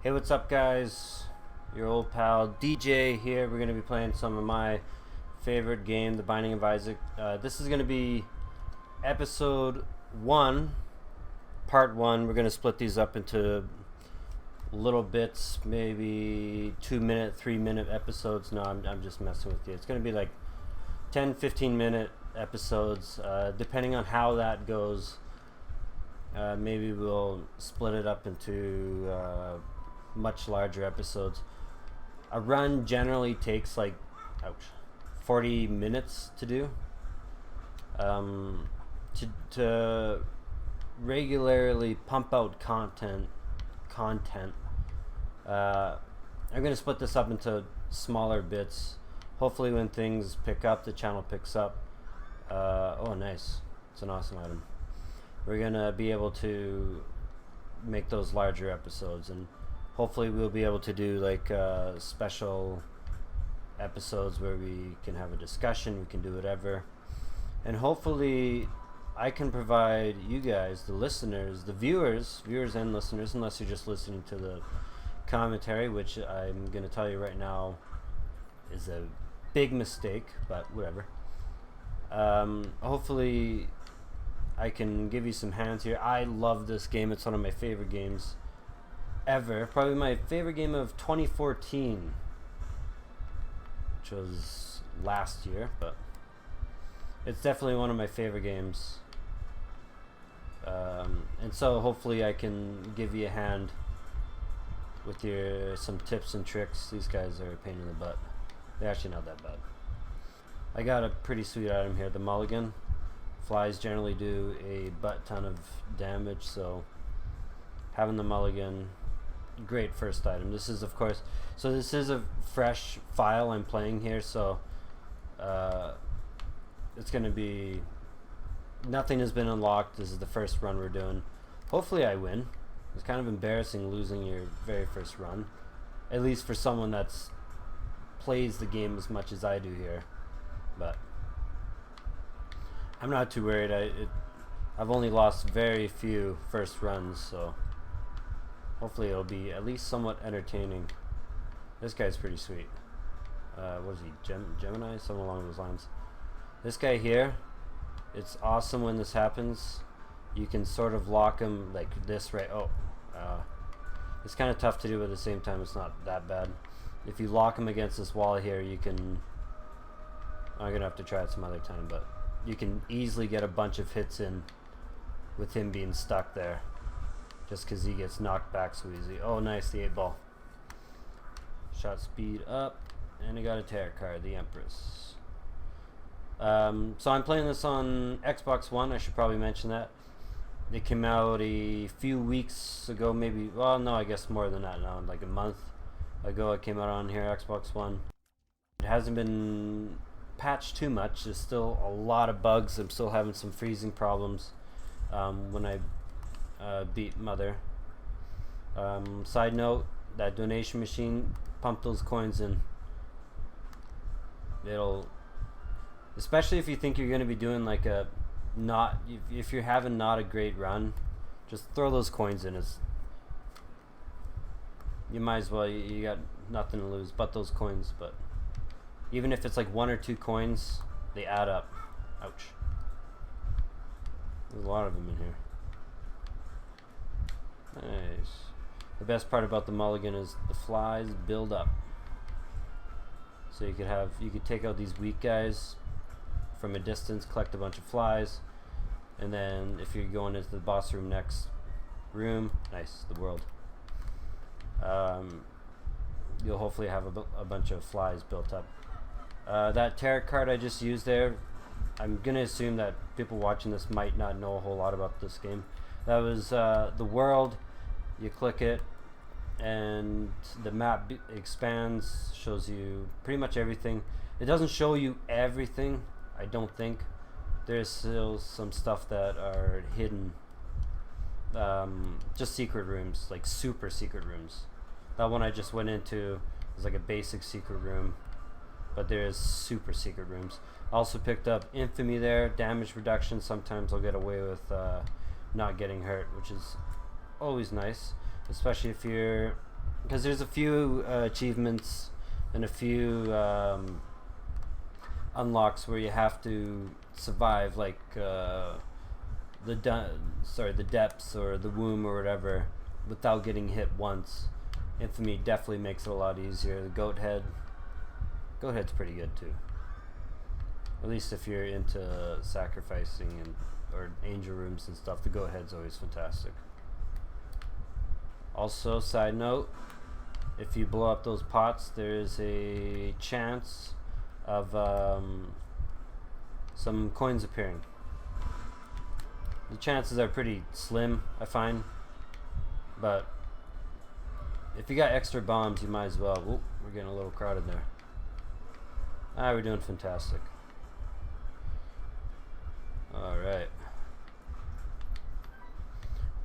Hey, what's up, guys? Your old pal DJ here. We're going to be playing some of my favorite game, The Binding of Isaac. This is going to be episode 1, part 1. We're going to split these up into little bits, maybe 2-minute, 3-minute episodes. No, I'm just messing with you. It's going to be like 10, 15-minute episodes, depending on how that goes. Maybe we'll split it up into much larger episodes. A run generally takes like 40 minutes to do. To regularly pump out content, I'm going to split this up into smaller bits. Hopefully when things pick up, the channel picks up. Oh, nice. It's an awesome item. We're going to be able to make those larger episodes, and hopefully we'll be able to do like special episodes where we can have a discussion, we can do whatever. And hopefully I can provide you guys, the listeners, the viewers and listeners, unless you're just listening to the commentary, which I'm going to tell you right now is a big mistake, but whatever. Hopefully I can give you some hands here. I love this game. It's one of my favorite games ever. Probably my favorite game of 2014, which was last year, but it's definitely one of my favorite games. And so hopefully I can give you a hand with some tips and tricks. These guys are a pain in the butt. They're actually not that bad. I got a pretty sweet item here, the mulligan. Flies generally do a butt ton of damage, so having the mulligan, great first item. This is, of course, so this is a fresh file I'm playing here, so it's going to be, nothing has been unlocked. This is the first run we're doing. Hopefully I win. It's kind of embarrassing losing your very first run, at least for someone that's plays the game as much as I do here, but I'm not too worried. I've only lost very few first runs, so hopefully it'll be at least somewhat entertaining. This guy's pretty sweet. What is he, Gemini? Something along those lines. This guy here, it's awesome when this happens. You can sort of lock him like this, right? It's kind of tough to do, but at the same time it's not that bad. If you lock him against this wall here, you can, I'm gonna have to try it some other time, but you can easily get a bunch of hits in with him being stuck there, just because he gets knocked back so easy. Oh, nice, the 8-ball. Shot speed up, and I got a tarot card, the Empress. So I'm playing this on Xbox One. I should probably mention that. It came out a few weeks ago, maybe, well, no, I guess more than that now, like a month ago it came out on here, Xbox One. It hasn't been patched too much. There's still a lot of bugs. I'm still having some freezing problems when I beat Mother. Side note, that donation machine, pump those coins in. It'll, especially if you think you're going to be doing like a not, if you're having not a great run, just throw those coins in. You might as well, you got nothing to lose but those coins. But even if it's like 1 or 2 coins, they add up. Ouch. There's a lot of them in here. Nice. The best part about the mulligan is the flies build up. So you could take out these weak guys from a distance, collect a bunch of flies, and then if you're going into the boss room next room, nice, the world, you'll hopefully have a bunch of flies built up. That tarot card I just used there, I'm going to assume that people watching this might not know a whole lot about this game. That was the world. You click it and the map expands, shows you pretty much everything. It doesn't show you everything, I don't think. There's still some stuff that are hidden. Just secret rooms, like super secret rooms. That one I just went into is like a basic secret room, but there's super secret rooms. I also picked up infamy there, damage reduction. Sometimes I'll get away with not getting hurt, which is always nice, especially if you're because there's a few achievements and a few unlocks where you have to survive, like the depths or the womb or whatever, without getting hit once. Infamy definitely makes it a lot easier. The goat head's pretty good too. At least if you're into sacrificing and or angel rooms and stuff, the goat head's always fantastic. Also, side note, if you blow up those pots, there's a chance of some coins appearing. The chances are pretty slim, I find, but if you got extra bombs, you might as well. Oop, we're getting a little crowded there. Ah, we're doing fantastic. Alright.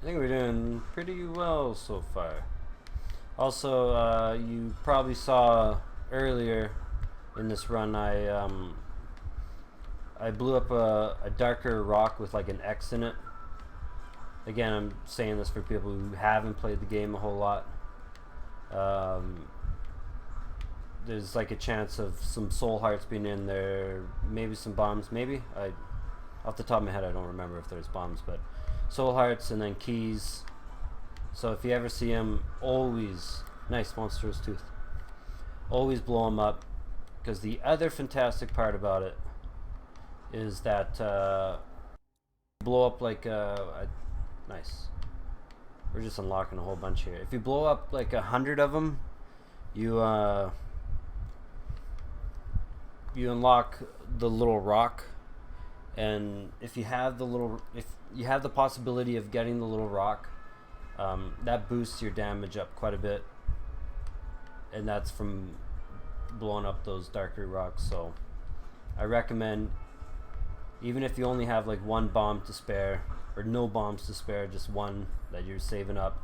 I think we're doing pretty well so far. Also, you probably saw earlier in this run, I blew up a darker rock with like an X in it. Again, I'm saying this for people who haven't played the game a whole lot. There's like a chance of some soul hearts being in there, maybe some bombs, maybe. Off the top of my head, I don't remember if there's bombs, but soul hearts and then keys. So if you ever see them, always, nice monstrous tooth, always blow them up, because the other fantastic part about it is that blow up like nice. We're just unlocking a whole bunch here. If you blow up like 100 of them, you unlock the little rock. And if you have the possibility of getting the little rock, that boosts your damage up quite a bit, and that's from blowing up those darker rocks. So I recommend, even if you only have like one bomb to spare or no bombs to spare, just one that you're saving up,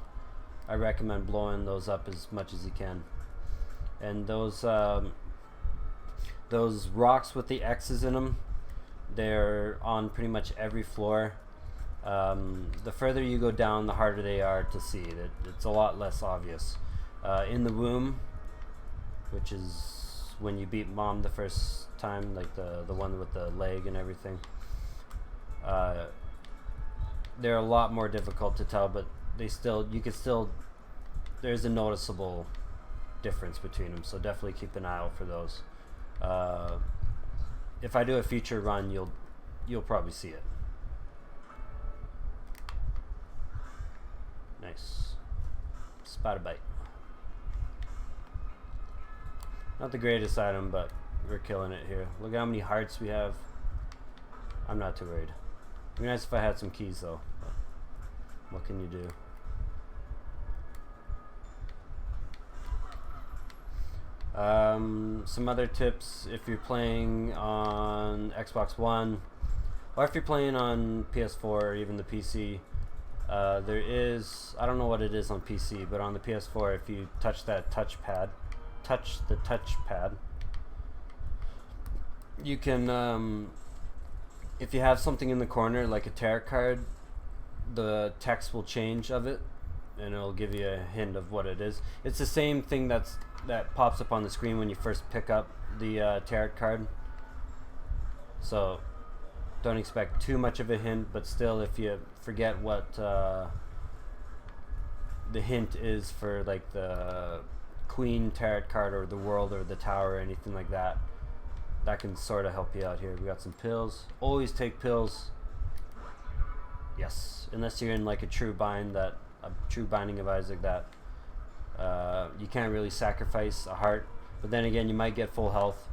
I recommend blowing those up as much as you can. And those rocks with the X's in them, they're on pretty much every floor. The further you go down, the harder they are to see. It's a lot less obvious. In the womb, which is when you beat Mom the first time, like the one with the leg and everything, they're a lot more difficult to tell, but there's a noticeable difference between them, so definitely keep an eye out for those. If I do a future run, you'll probably see it. Nice. Spider bite. Not the greatest item, but we're killing it here. Look how many hearts we have. I'm not too worried. It'd be nice if I had some keys though, but what can you do? Some other tips if you're playing on Xbox One, or if you're playing on PS4 or even the PC, there is, I don't know what it is on PC, but on the PS4, if you touch the touchpad, you can, if you have something in the corner like a tarot card, the text will change of it, and it'll give you a hint of what it is. It's the same thing that pops up on the screen when you first pick up the tarot card. So don't expect too much of a hint, but still, if you forget what the hint is for like the Queen tarot card or the World or the Tower or anything like that, that can sort of help you out here. We got some pills. Always take pills. Yes, unless you're in like a true binding of Isaac, that you can't really sacrifice a heart, but then again, you might get full health.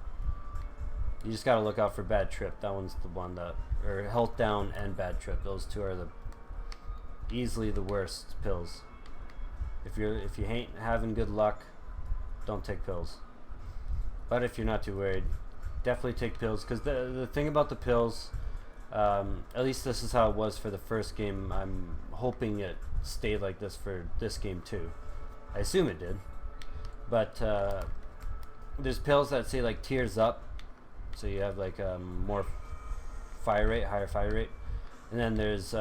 You just gotta look out for bad trip. That one's the one that, or health down and bad trip. Those two are easily the worst pills. If you ain't having good luck, don't take pills. But if you're not too worried, definitely take pills, because the thing about the pills, at least this is how it was for the first game. I'm hoping it stayed like this for this game too. I assume it did, but there's pills that say like tears up, so you have like more fire rate, higher fire rate, and then there's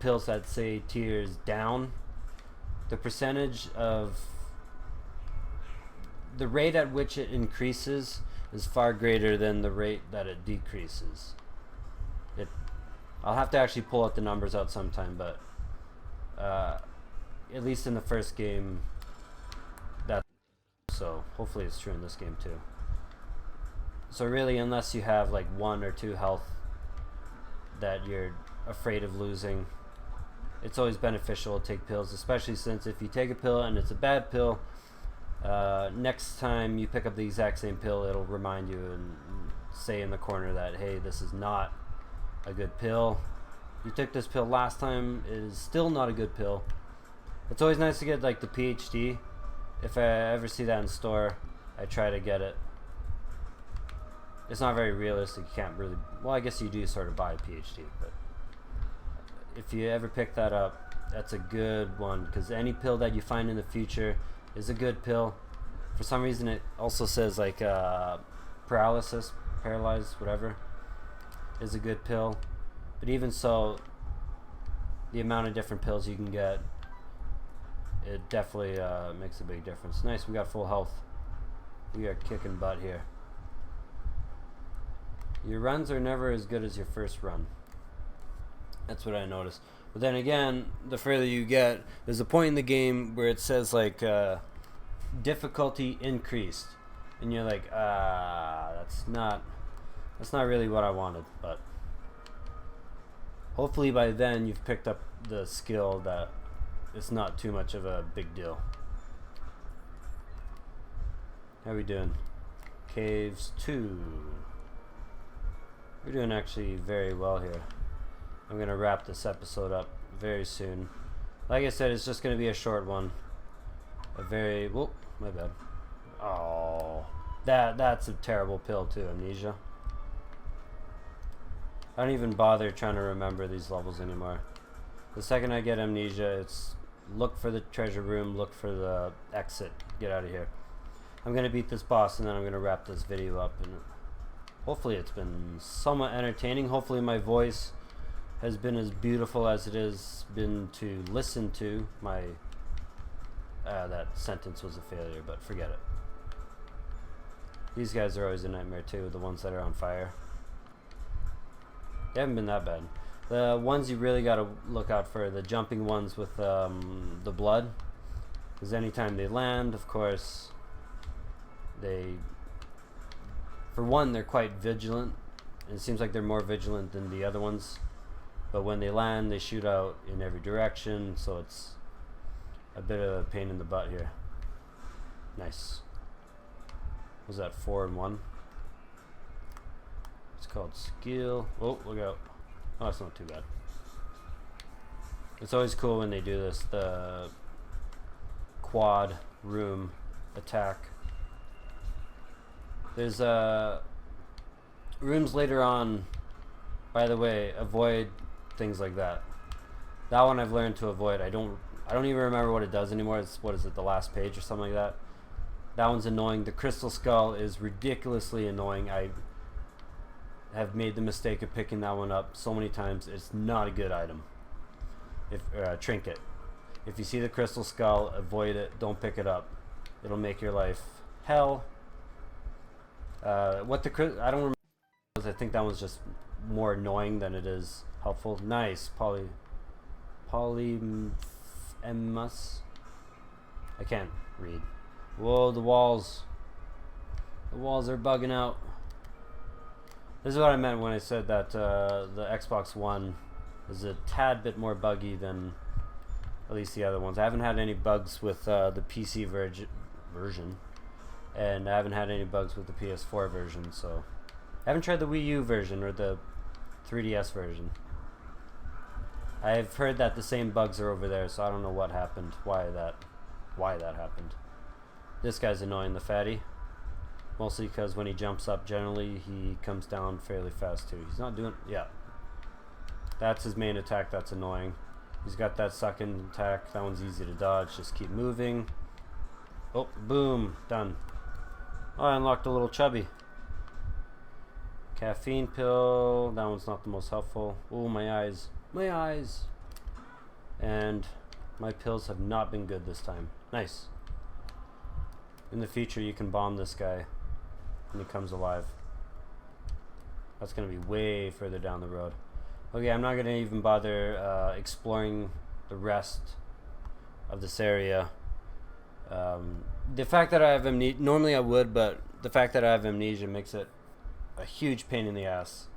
pills that say tears down, the percentage of the rate at which it increases is far greater than the rate that it decreases. I'll have to actually pull out the numbers out sometime, but at least in the first game, so hopefully it's true in this game too. So really, unless you have like 1 or 2 health that you're afraid of losing, it's always beneficial to take pills, especially since if you take a pill and it's a bad pill, next time you pick up the exact same pill, it'll remind you and say in the corner that, hey, this is not a good pill. You took this pill last time, it is still not a good pill. It's always nice to get like the PhD. If I ever see that in store, I try to get it. It's not very realistic. You can't really, well, I guess you do sort of buy a PhD, but if you ever pick that up, that's a good one, because any pill that you find in the future is a good pill. For some reason it also says like paralyzed, whatever, is a good pill. But even so, the amount of different pills you can get, it definitely makes a big difference. Nice, we got full health. We are kicking butt here. Your runs are never as good as your first run. That's what I noticed. But then again, the further you get, there's a point in the game where it says like difficulty increased, and you're like, that's not really what I wanted. But hopefully by then you've picked up the skill that it's not too much of a big deal. How we doing? Caves 2. We're doing actually very well here. I'm gonna wrap this episode up very soon. Like I said, it's just gonna be a short one. A very, whoop, my bad. Oh, that's a terrible pill too, amnesia. I don't even bother trying to remember these levels anymore. The second I get amnesia, it's look for the treasure room, look for the exit, get out of here. I'm gonna beat this boss and then I'm gonna wrap this video up, and hopefully it's been somewhat entertaining. Hopefully my voice has been as beautiful as it has been to listen to. My that sentence was a failure, but forget it. These guys are always a nightmare too, the ones that are on fire. They haven't been that bad. The ones you really gotta look out for, the jumping ones with the blood, because anytime they land, of course, for one, they're quite vigilant, and it seems like they're more vigilant than the other ones. But when they land, they shoot out in every direction, so it's a bit of a pain in the butt here. Nice. Was that 4 and 1? It's called skill. Oh, look out. Oh, that's not too bad. It's always cool when they do this, the quad room attack. There's rooms later on, by the way, avoid things like that. That one I've learned to avoid. I don't even remember what it does anymore. It's, what is it, the last page or something like that? That one's annoying. The crystal skull is ridiculously annoying. I have made the mistake of picking that one up so many times. It's not a good item. If trinket. If you see the crystal skull, avoid it. Don't pick it up. It'll make your life hell. I don't remember. I think that was just more annoying than it is helpful. Nice. Polyphemus. I can't read. Whoa, the walls. The walls are bugging out. This is what I meant when I said that the Xbox One is a tad bit more buggy than at least the other ones. I haven't had any bugs with the PC version, and I haven't had any bugs with the PS4 version, so I haven't tried the Wii U version or the 3DS version. I've heard that the same bugs are over there, so I don't know what happened, why that happened. This guy's annoying, the fatty. Mostly because when he jumps up, generally he comes down fairly fast too. He's not doing, yeah. That's his main attack, that's annoying. He's got that second attack, that one's easy to dodge, just keep moving. Oh, boom, done. Oh, I unlocked a little chubby. Caffeine pill, that one's not the most helpful. Oh, my eyes. My eyes. And My pills have not been good this time. Nice. In the future, you can bomb this guy when he comes alive. That's going to be way further down the road. Okay, I'm not going to even bother exploring the rest of this area. The fact that I have amnesia, normally I would, but the fact that I have amnesia makes it a huge pain in the ass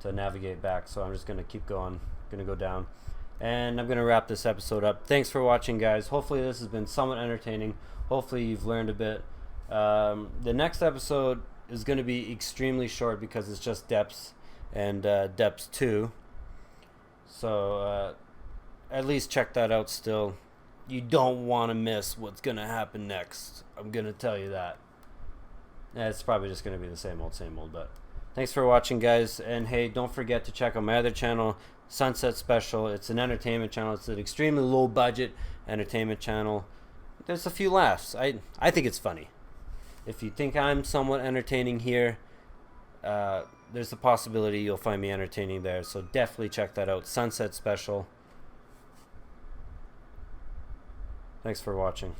to navigate back. So I'm just going to keep going. Going to go down. And I'm going to wrap this episode up. Thanks for watching, guys. Hopefully this has been somewhat entertaining. Hopefully you've learned a bit. The next episode is going to be extremely short because it's just depths and depths 2. So at least check that out still. You don't want to miss what's going to happen next. I'm going to tell you that. It's probably just going to be the same old, but thanks for watching, guys. And hey, don't forget to check out my other channel, Sunset Special. It's an entertainment channel. It's an extremely low budget entertainment channel. There's a few laughs. I think it's funny. If you think I'm somewhat entertaining here, there's a possibility you'll find me entertaining there. So definitely check that out, Sunset Special. Thanks for watching.